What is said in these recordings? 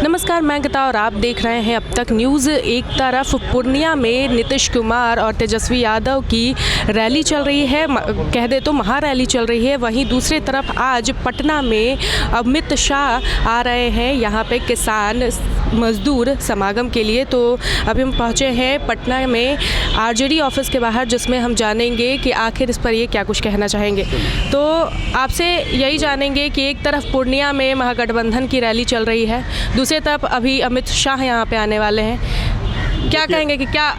नमस्कार, मैं गीता और आप देख रहे हैं अब तक न्यूज़। एक तरफ पूर्णिया में नीतीश कुमार और तेजस्वी यादव की रैली चल रही है, कह दे तो महारैली चल रही है। वहीं दूसरी तरफ आज पटना में अमित शाह आ रहे हैं यहाँ पे किसान मजदूर समागम के लिए। तो अभी हम पहुँचे हैं पटना में आरजेडी ऑफिस के बाहर, जिसमें हम जानेंगे कि आखिर इस पर ये क्या कुछ कहना चाहेंगे। तो आपसे यही जानेंगे कि एक तरफ पूर्णिया में महागठबंधन की रैली चल रही है, दूसरी तरफ अभी अमित शाह यहाँ पे आने वाले हैं, क्या कहेंगे कि क्या?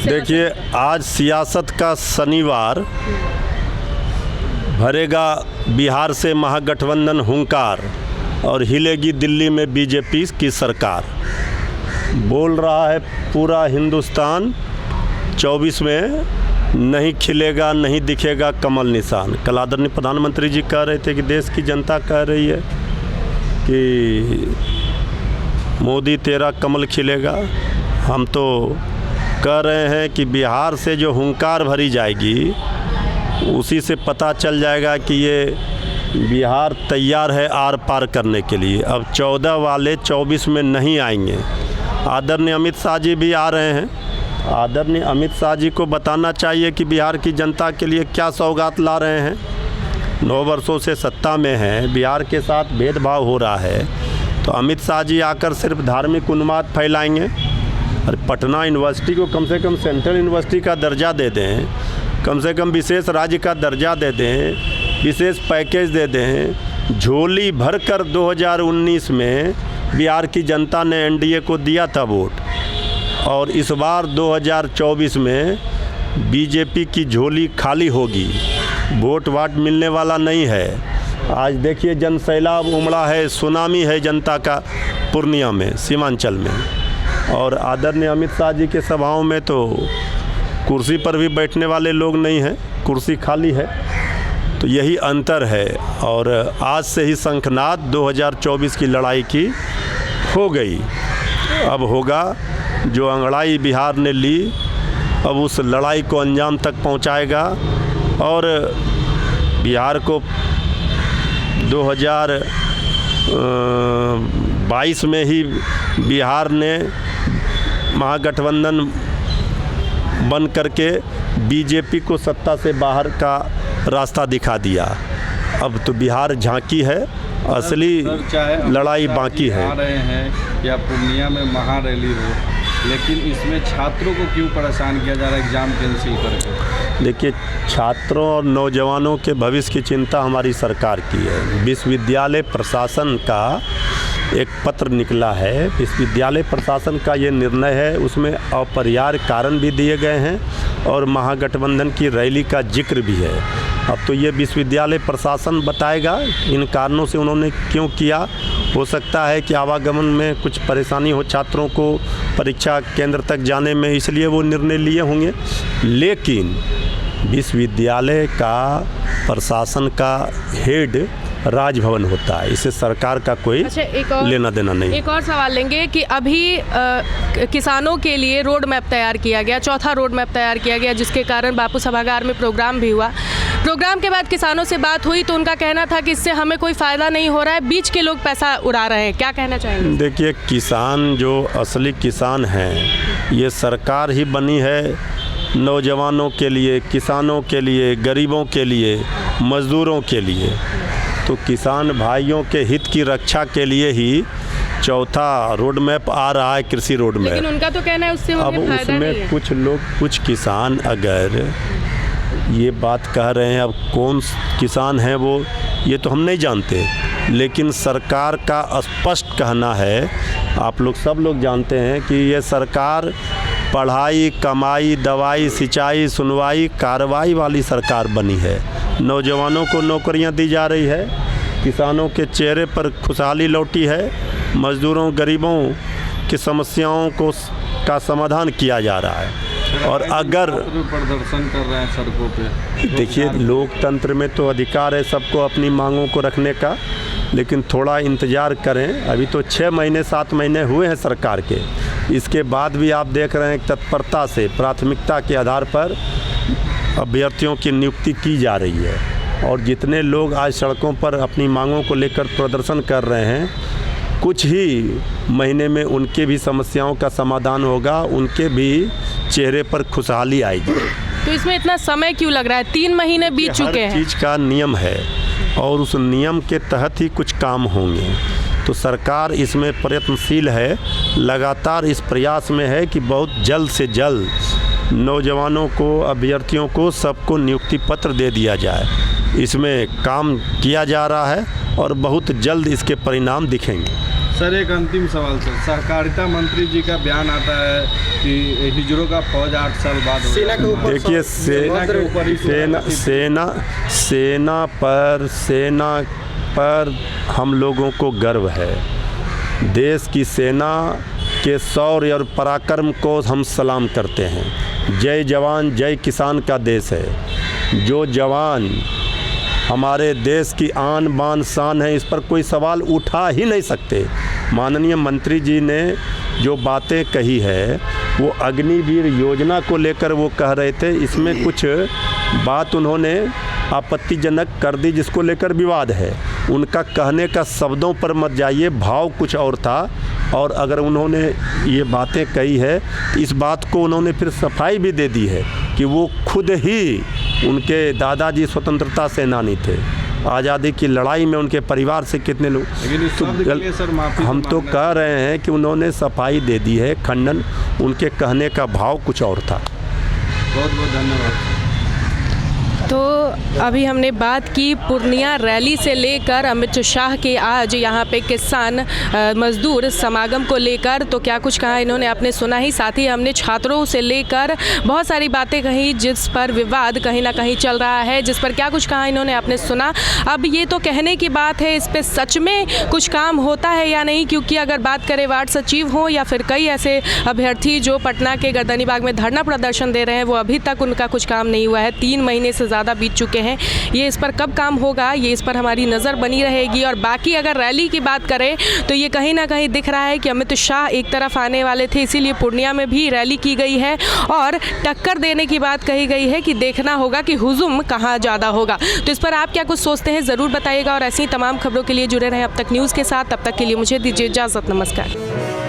देखिए, आज सियासत का शनिवार, भरेगा बिहार से महागठबंधन हुंकार और हिलेगी दिल्ली में बीजेपी की सरकार, बोल रहा है पूरा हिंदुस्तान। 24 में नहीं खिलेगा, नहीं दिखेगा कमल निशान। कल आदरणीय प्रधानमंत्री जी कह रहे थे कि देश की जनता कह रही है कि मोदी तेरा कमल खिलेगा। हम तो कह रहे हैं कि बिहार से जो हुंकार भरी जाएगी, उसी से पता चल जाएगा कि ये बिहार तैयार है आर पार करने के लिए। अब 14 वाले 24 में नहीं आएंगे। आदरणीय अमित शाह जी भी आ रहे हैं। आदरणीय अमित शाह जी को बताना चाहिए कि बिहार की जनता के लिए क्या सौगात ला रहे हैं। 9 वर्षों से सत्ता में हैं, बिहार के साथ भेदभाव हो रहा है, तो अमित शाह जी आकर सिर्फ धार्मिक उन्माद फैलाएंगे। और पटना यूनिवर्सिटी को कम से कम सेंट्रल यूनिवर्सिटी का दर्जा दे दें, कम से कम विशेष राज्य का दर्जा दे दें, विशेष पैकेज दे दें। झोली भरकर 2019 में बिहार की जनता ने एनडीए को दिया था वोट, और इस बार 2024 में बीजेपी की झोली खाली होगी, वोट वाट मिलने वाला नहीं है। आज देखिए जन सैलाब उमड़ा है, सुनामी है जनता का पूर्णिया में, सीमांचल में। और आदरणीय अमित शाह जी के सभाओं में तो कुर्सी पर भी बैठने वाले लोग नहीं हैं, कुर्सी खाली है। तो यही अंतर है। और आज से ही शंखनाद 2024 की लड़ाई की हो गई। अब होगा जो अंगड़ाई बिहार ने ली, अब उस लड़ाई को अंजाम तक पहुंचाएगा। और बिहार को 2022 में ही बिहार ने महागठबंधन बन करके बीजेपी को सत्ता से बाहर का रास्ता दिखा दिया। अब तो बिहार झांकी है, असली लड़ाई बाकी है। आ रहे हैं या पूर्णिया में महारैली हो, लेकिन इसमें छात्रों को क्यों परेशान किया जा रहा है एग्ज़ाम कैंसिल करके? देखिए, छात्रों और नौजवानों के भविष्य की चिंता हमारी सरकार की है। विश्वविद्यालय प्रशासन का एक पत्र निकला है। विश्वविद्यालय प्रशासन का ये निर्णय है, उसमें अपरिहार्य कारण भी दिए गए हैं और महागठबंधन की रैली का जिक्र भी है। अब तो ये विश्वविद्यालय प्रशासन बताएगा इन कारणों से उन्होंने क्यों किया। हो सकता है कि आवागमन में कुछ परेशानी हो छात्रों को परीक्षा केंद्र तक जाने में, इसलिए वो निर्णय लिए होंगे। लेकिन विश्वविद्यालय का प्रशासन का हेड राजभवन होता है, इससे सरकार का कोई लेना देना नहीं। एक और सवाल लेंगे कि अभी किसानों के लिए रोड मैप तैयार किया गया, चौथा रोड मैप तैयार किया गया, जिसके कारण बापू सभागार में प्रोग्राम भी हुआ। प्रोग्राम के बाद किसानों से बात हुई तो उनका कहना था कि इससे हमें कोई फ़ायदा नहीं हो रहा है, बीच के लोग पैसा उड़ा रहे हैं। क्या कहना चाहेंगे? देखिए, किसान जो असली किसान हैं, ये सरकार ही बनी है नौजवानों के लिए, किसानों के लिए, गरीबों के लिए, मज़दूरों के लिए। तो किसान भाइयों के हित की रक्षा के लिए ही चौथा रोड मैप आ रहा है, कृषि रोड मैप। लेकिन उनका तो कहना है उससे अब उसमें कुछ लोग, कुछ किसान अगर ये बात कह रहे हैं, अब कौन किसान हैं वो, ये तो हम नहीं जानते। लेकिन सरकार का स्पष्ट कहना है, आप लोग सब लोग जानते हैं कि ये सरकार पढ़ाई, कमाई, दवाई, सिंचाई, सुनवाई, कार्रवाई वाली सरकार बनी है। नौजवानों को नौकरियां दी जा रही है, किसानों के चेहरे पर खुशहाली लौटी है, मज़दूरों, गरीबों की समस्याओं का समाधान किया जा रहा है। और अगर प्रदर्शन कर रहे हैं सड़कों पे, देखिए, लोकतंत्र में तो अधिकार है सबको अपनी मांगों को रखने का, लेकिन थोड़ा इंतज़ार करें। अभी तो 6 महीने 7 महीने हुए हैं सरकार के, इसके बाद भी आप देख रहे हैं तत्परता से प्राथमिकता के आधार पर अभ्यर्थियों की नियुक्ति की जा रही है। और जितने लोग आज सड़कों पर अपनी मांगों को लेकर प्रदर्शन कर रहे हैं, कुछ ही महीने में उनके भी समस्याओं का समाधान होगा, उनके भी चेहरे पर खुशहाली आएगी। तो इसमें इतना समय क्यों लग रहा है? 3 महीने बीत चुके हैं। हर चीज़ का नियम है और उस नियम के तहत ही कुछ काम होंगे। तो सरकार इसमें प्रयत्नशील है, लगातार इस प्रयास में है कि बहुत जल्द से जल्द नौजवानों को, अभ्यर्थियों को, सबको नियुक्ति पत्र दे दिया जाए। इसमें काम किया जा रहा है और बहुत जल्द इसके परिणाम दिखेंगे। सर, एक अंतिम सवाल सर, सहकारिता मंत्री जी का बयान आता है कि हिजड़ों का फौज 8 साल बाद होगा। देखिए, सेना पर हम लोगों को गर्व है। देश की सेना के शौर्य और पराक्रम को हम सलाम करते हैं। जय जवान जय किसान का देश है। जो जवान हमारे देश की आन बान शान है, इस पर कोई सवाल उठा ही नहीं सकते। माननीय मंत्री जी ने जो बातें कही है वो अग्निवीर योजना को लेकर वो कह रहे थे, इसमें कुछ बात उन्होंने आपत्तिजनक कर दी जिसको लेकर विवाद है। उनका कहने का शब्दों पर मत जाइए, भाव कुछ और था। और अगर उन्होंने ये बातें कही है तो इस बात को उन्होंने फिर सफाई भी दे दी है कि वो खुद ही, उनके दादाजी स्वतंत्रता सेनानी थे। आज़ादी की लड़ाई में उनके परिवार से कितने लोग, तो हम तो कह रहे हैं कि उन्होंने सफाई दे दी है, खंडन, उनके कहने का भाव कुछ और था। बहुत बहुत धन्यवाद। तो अभी हमने बात की पूर्णिया रैली से लेकर अमित शाह के आज यहाँ पे किसान मजदूर समागम को लेकर, तो क्या कुछ कहा इन्होंने आपने सुना ही। साथ ही हमने छात्रों से लेकर बहुत सारी बातें कही जिस पर विवाद कहीं ना कहीं चल रहा है, जिस पर क्या कुछ कहा इन्होंने आपने सुना। अब ये तो कहने की बात है, इस पर सच में कुछ काम होता है या नहीं, क्योंकि अगर बात करें वार्ड सचिव हो या फिर कई ऐसे अभ्यर्थी जो पटना के गर्दनीबाग में धरना प्रदर्शन दे रहे हैं, वो अभी तक उनका कुछ काम नहीं हुआ है। 3 महीने से ज़्यादा बीत चुके हैं। ये इस पर कब काम होगा, ये इस पर हमारी नज़र बनी रहेगी। और बाकी अगर रैली की बात करें तो ये कहीं ना कहीं दिख रहा है कि अमित शाह एक तरफ आने वाले थे, इसीलिए पूर्णिया में भी रैली की गई है और टक्कर देने की बात कही गई है कि देखना होगा कि हुजूम कहाँ ज़्यादा होगा। तो इस पर आप क्या कुछ सोचते हैं ज़रूर बताइएगा और ऐसी तमाम खबरों के लिए जुड़े रहें अब तक न्यूज़ के साथ। तब तक के लिए मुझे दीजिए इजाज़त। नमस्कार।